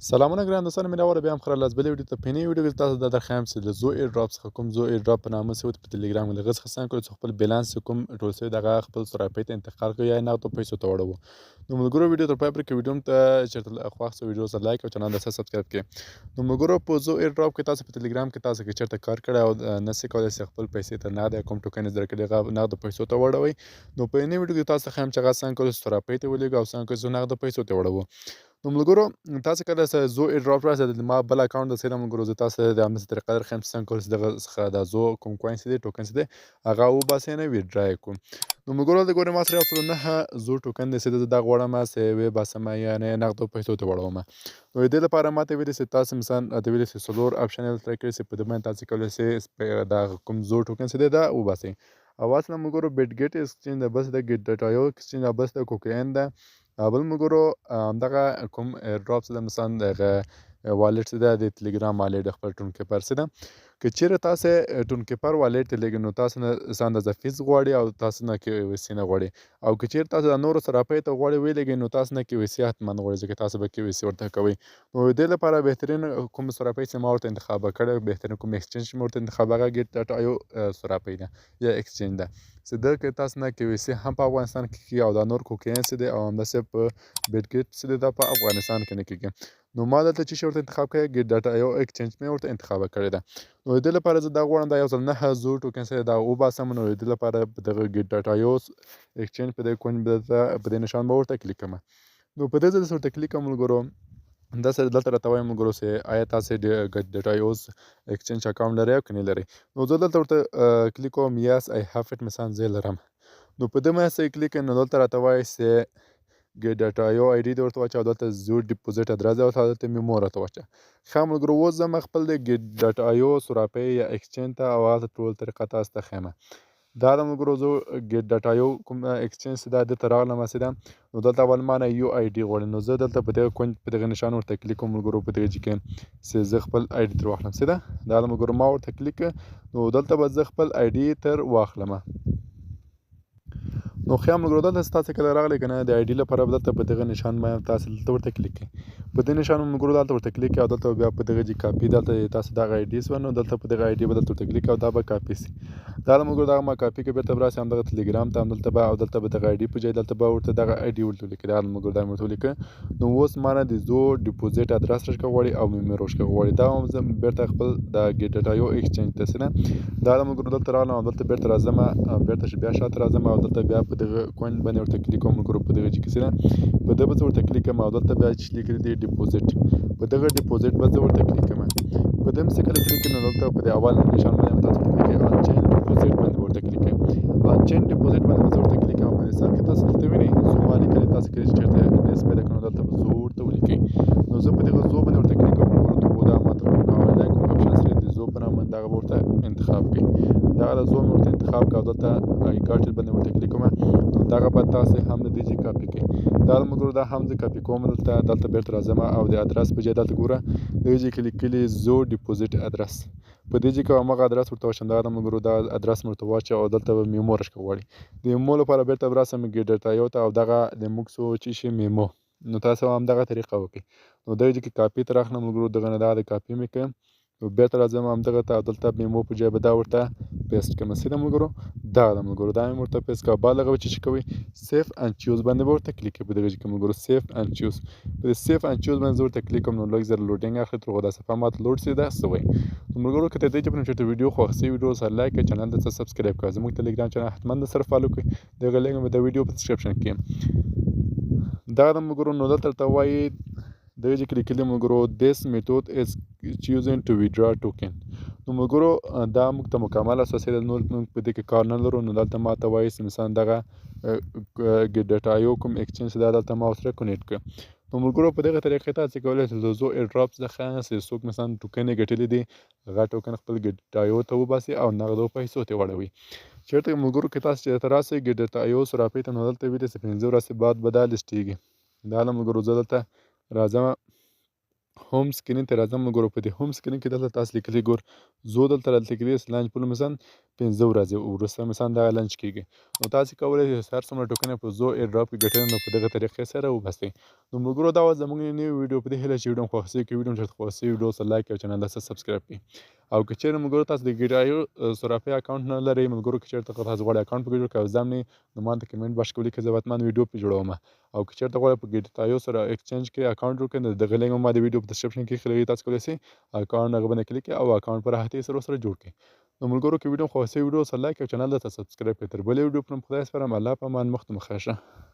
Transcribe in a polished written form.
سلامونه ګران دوستان منور بیا هم خره لاس بلې ویډیو ته پنې ویډیو کې تاسو د درخوایم چې د زو ایر ډراپ څخه کوم زو ایر ډراپ په نامه سوت په ټلګرام کې لغز خسان کړو چې خپل بیلانس کوم ټول سوی دغه خپل سراپې ته انتقال کړو یا نغدو پیسو ته وړو نو ملګرو ویډیو تر پای پورې کې ویډیو ته چیرته خوښ سو ویډیو سره لایک او چینل ته سبسکرایب کړئ نو ملګرو په زو ایر ډراپ کې تاسو په ټلګرام کې تاسو کې چیرته کار کړی او نسې کولی شئ خپل پیسې ته نغد کوم ټوکن درکړي هغه نغدو پیسو ته وړوئ نو په دې ویډیو کې تاسو څخه هم چې هغه څنګه کولی سراپې ته ولېږو او څنګه کولی نغدو پیسو ته وړو نو ملګرو تاسو کله زو ایر ډراپ راځي ما بل اکاونټ د سره ملګرو زه تاسو د همدې طریقه در خیم څنګه کول دغه څخه د زو کوم کوینس دي ټوکنز دي هغه و باسي نه ویډرای کوم نو ملګرو د ګورم ما سره خپل نه زو ټوکن دي چې د غوړه ما سه وی باسم یا نه نغدو پیسو ته وړم نو د دې لپاره ماته ویل چې تاسو مثلا د ویل چې سولور اپشن تر کې چې په دمن تاسو کولای شئ د کوم زو ټوکن دي دا و باسي اواز نه ملګرو بیت ګیټ ایکسچینج د بس د ګیټ ډاټا یو ایکسچینج د بس د کوکین ده بل ملګرو همدغه کوم ډراپس د مثلا دغه والټ ده د ټلګرام والټ خپل ټون کیپر سره که چیرې تاسو ټون کیپر والټ لګي نو تاسو نه ساند د فیس غواړي او تاسو نه کې وسینه غواړي او که چیرې تاسو د نور سره پې ته غواړي وی لګي نو تاسو نه کې وسی حتمن غواړي ځکه تاسو به کې وسی ورته کوي نو د لپاره بهترین کوم سره پې چې ما ورته انتخاب کړی بهترین کوم ایکسچینج مورته انتخاب هغه ګیټ ډاټا یو سره پې ده یا ایکسچینج ده چې د کې تاسو نه کې وسی هم په افغانستان کې او د نور کوکین سي دي او هم د په بیت ګیټ سي دي په افغانستان کې نه کېږي نو ما دلته چې ورته انتخاب کړی ګیټ ډاټا یو ایکسچینج مې ورته انتخاب کړی ده نو د لپاره زه دا غواړم دا یو ځل نه زو ټوکن سره دا او باسم نو د لپاره دغه ګیټ ډاټا یو ایکسچینج په دې کوین په دې نشان به ورته کلیک کوم نو په دې ځل سره کلیک کوم ملګرو دا سره دلته راته وایم ملګرو چې آیا تاسو د ګیټ ډاټا یو ایکسچینج اکاونټ لرئ او که نه لرئ نو زه دلته ورته کلیک کوم یس آی هاف اټ مثلا زه لرم نو په دې مې سره کلیک نو دلته راته وایي چې ګیټ ډاټا یو آی ډي ورته واچو او دلته زو ډیپوزیټ ادرس او دلته میمو راته واچو ښه ملګرو اوس زه خپل د ګیټ ډاټا یو سراپې یا ایکسچینج ته او هغه ټول طریقه تاسو ته ښیم دا د ملګرو زه ګیټ ډاټا یو کوم ایکسچینج دا دلته راغلم هسې ده نو دلته اول ما نه یو آی ډي غواړي نو زه دلته په دغه کوین په دغه نشان ورته کلیک کوم ملګرو په دغه کې چې زه خپل آی ډي تر واخلم څه ده دا د ملګرو ما ورته کلیک نو دلته به زه خپل آی ډي تر واخلم نو خیام ملګرو دلته تاسو کله راغلی که نه د آی ډي لپاره به دلته په دغه نشان باندې تاسو دلته ورته کلیک کړئ په دې نشان ملګرو دلته ورته کلیک کړئ او دلته بیا په دغه کاپي دلته تاسو دغه آی ډي سو نو دلته په دغه آی ډي به دلته ورته کلیک او دا به کاپي سي دا د ملګرو دغه ما کاپي کې بیرته به راسي همدغه ټلګرام ته همدلته به او دلته به دغه آی ډي په ځای دلته به ورته دغه آی ډي ورته ولیکئ دا د ملګرو دا مې ورته ولیکه نو اوس ما نه د زو ډیپوزیټ ادرس راڅخه غواړي او میمو راڅخه غواړي دا هم زه بیرته خپل د ګیټ ډاټا یو ایکسچینج ته سینه دا د ملګرو دلته راغلم او دلته بیرته راځم بیرته بیا شاته راځم او دلته بیا په دغه کوین باندې ورته کلیک کوم ملګرو په دغه کې سره په دغه ورته کلیک کوم او دلته بیا چې لیکل دي ډیپوزیټ په دغه ډیپوزیټ به ورته کلیک کوم په دې څه کله کلیک نو دلته په اول نشان باندې تاسو ته کلیک ان چین ډیپوزیټ باندې ورته کلیک کوم ان چین ډیپوزیټ باندې ورته کلیک کوم په سر کې تاسو ته ویني زو مالک تاسو کې چیرته نسبت پیدا کړو دلته زو ورته ولیکئ نو زه په دغه زو باندې ورته کلیک کوم ملګرو ته دا ماته اول کوم اپشن سره د زو په نامه دا ورته انتخاب کړئ دا د زو ورته انتخاب کړه دلته آی کارت باندې ورته کلیک کوم دغه په تاسو هم د دې کاپی کړئ دا ملګرو دا هم زه کاپی کوم دلته بیرته راځم او د ادرس په ځای دلته ګوره دغه کې لیکلي زو ډیپوزیټ ادرس په دې کې کومه ادرس ورته وشم دا ملګرو دا ادرس مرته واچو او دلته به میمو راڅخه غواړي د میمو لپاره بیرته راسم ګیټ ډاټا یو ته او دغه د موږ سو چې شي میمو نو تاسو هم دغه طریقه وکړئ نو دغه کې کاپی تر اخلم ملګرو دغه نه دا کاپی مې کړم نو بیرته راځم هم دغه ته دلته میمو په ځای به دا ورته پیسټ کوم سیده ملګرو دا د ملګرو دا مې ورته پیسټ کړه بالغه چې کوي سیف اند چوز باندې ورته کلیک په دغه کې ملګرو سیف اند چوز په سیف اند چوز باندې ورته کلیک کوم نو لږ زر لوډینګ اخلي تر غوډه صفه مات لوډ سي دا سوي ملګرو کته دې چې په چټ ویډیو خو اخسي ویډیو سره لایک چینل ته سبسکرایب کړئ زموږ ټلګرام چینل حتما سره فالو کړئ دغه لینک مې د ویډیو په ډسکرپشن کې دا د ملګرو نو دلته وایي دغه چې کلیکلي ملګرو this method is choosing to withdraw token نو ملګرو دا موږ ته مکمل اساسي د نور موږ په دې کې کار نه لرو نو دلته ماته وایي چې مثلا دغه ګیټ ډاټا یو کوم ایکسچینج دا دلته ما سره کونیکټ کړ نو ملګرو په دغه طریقې تاسو کولی شئ د زو ایر ډراپ څخه چې څوک مثلا ټوکن یې ګټلي دي هغه ټوکن خپل ګیټ ډاټا یو ته وباسي او نغدو پیسو ته وړوي چېرته ملګرو کې تاسو چېرته راسئ ګیټ ډاټا یو سراپې ته نو دلته ویلي چې 15 ورځې بعد به دا لیسټیږي دا له ملګرو زه دلته راځم هوم سکرین ته راځم ملګرو په دې هوم سکرین کې دلته تاسو لیکلي ګور زو دلته لیکلي سلانج پول مثلا 15 ورځې وروسته مثلا دغه لنچ کېږي. نو تاسې کولی شئ هر څومره ټوکنې په زو ایرډراپ کې ګټلي نو په دغه طریقې سره وباسئ. نو ملګرو دا وه زموږ نوې ویډیو په دې هیله چې ویډیو مو خوښه سوې که ویډیو مو درته خوښه سوې ویډیو سره لایک کړئ او چینل ته سبسکرایب کړئ. او که چیرې ملګرو تاسو د ګیډایو سراپی اکاونټ نه لرئ ملګرو که چیرته تاسو غواړئ اکاونټ پکې جوړ کړئ او ضمن نو ما ته کمنټ باکس کې ولیکئ زه به حتما ویډیو پرې جوړوم. او که چیرته غواړئ په ګیډایو سره ایکسچینج کې اکاونټ جوړ کړئ نو دغه لینک ما د ویډیو په ډسکرپشن کې ایښی دی تاسو کولی شئ اکاونټ هغه باندې کلیک کړئ او اکاونټ په راحتۍ سره جوړ کړئ. نو ملګرو که ویډیو مو خوښه سوې ویډیو سره لایک او چینل ته سبسکرایب کړئ. تر بلې ویډیو پورې مو خدای سپارم. الله په امان مخ ته مو ښه شه.